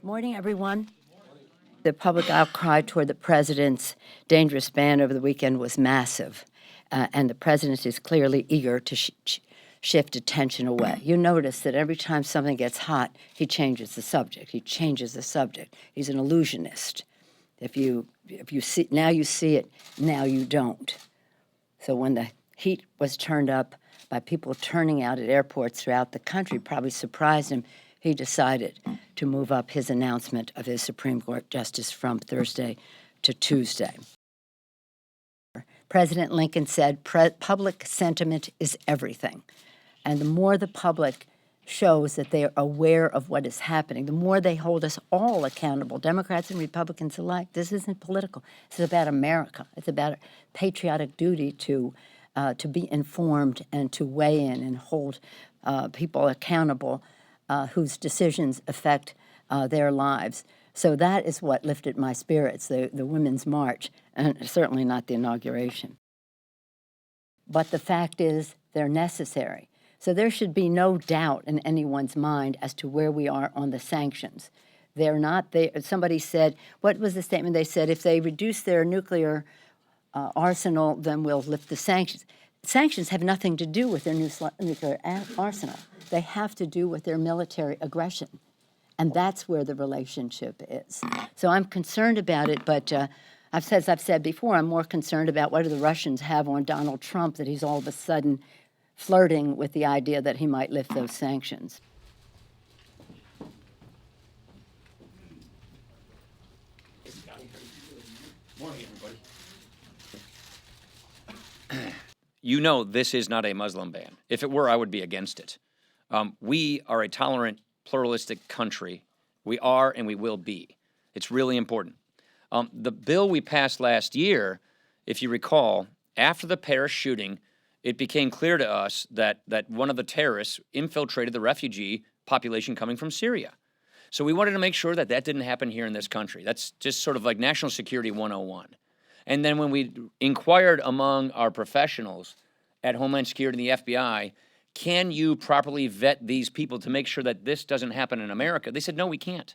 Morning, everyone. The public outcry toward the president's dangerous ban over the weekend was massive, and the president is clearly eager to shift attention away. You notice that every time something gets hot, he changes the subject. He changes the subject. He's an illusionist. If you see now, you see it. Now you don't. So when the heat was turned up by people turning out at airports throughout the country, probably surprised him. He decided to move up his announcement of his Supreme Court justice from Thursday to Tuesday. President Lincoln said, public sentiment is everything. And the more the public shows that they are aware of what is happening, the more they hold us all accountable, Democrats and Republicans alike. This isn't political. This is about America. It's about a patriotic duty to be informed and to weigh in and hold people accountable whose decisions affect their lives. So that is what lifted my spirits, the Women's March, and certainly not the inauguration. But the fact is, they're necessary. So there should be no doubt in anyone's mind as to where we are on the sanctions. They're not there. Somebody said, what was the statement? They said, if they reduce their nuclear arsenal, then we'll lift the sanctions. Sanctions have nothing to do with their nuclear arsenal. They have to do with their military aggression. And that's where the relationship is. So I'm concerned about it, but as I've said before, I'm more concerned about what do the Russians have on Donald Trump that he's all of a sudden flirting with the idea that he might lift those sanctions. Morning, everybody. You know this is not a Muslim ban. If it were, I would be against it. We are a tolerant, pluralistic country. We are and we will be. It's really important. The bill we passed last year, if you recall, after the Paris shooting, it became clear to us that one of the terrorists infiltrated the refugee population coming from Syria. So we wanted to make sure that didn't happen here in this country. That's just sort of like national security 101. And then when we inquired among our professionals at Homeland Security and the FBI, can you properly vet these people to make sure that this doesn't happen in America? They said, no, we can't.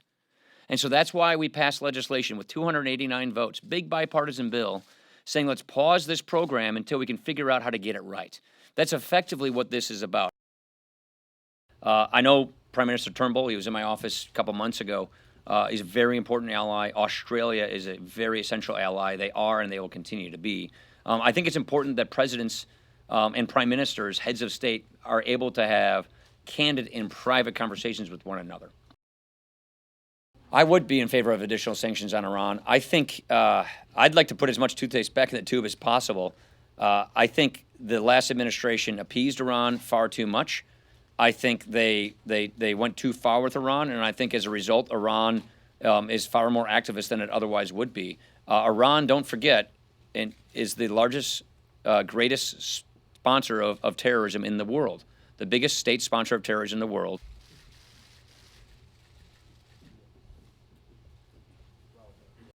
And so that's why we passed legislation with 289 votes, big bipartisan bill, saying let's pause this program until we can figure out how to get it right. That's effectively what this is about. I know Prime Minister Turnbull, he was in my office a couple months ago. He's a very important ally. Australia is a very essential ally. They are and they will continue to be. I think it's important that presidents and prime ministers, heads of state, are able to have candid and private conversations with one another. I would be in favor of additional sanctions on Iran. I think I'd like to put as much toothpaste back in the tube as possible. I think the last administration appeased Iran far too much. I think they went too far with Iran, and I think as a result, Iran is far more activist than it otherwise would be. Iran, don't forget, is the largest, greatest sponsor of terrorism in the world, the biggest state sponsor of terrorism in the world.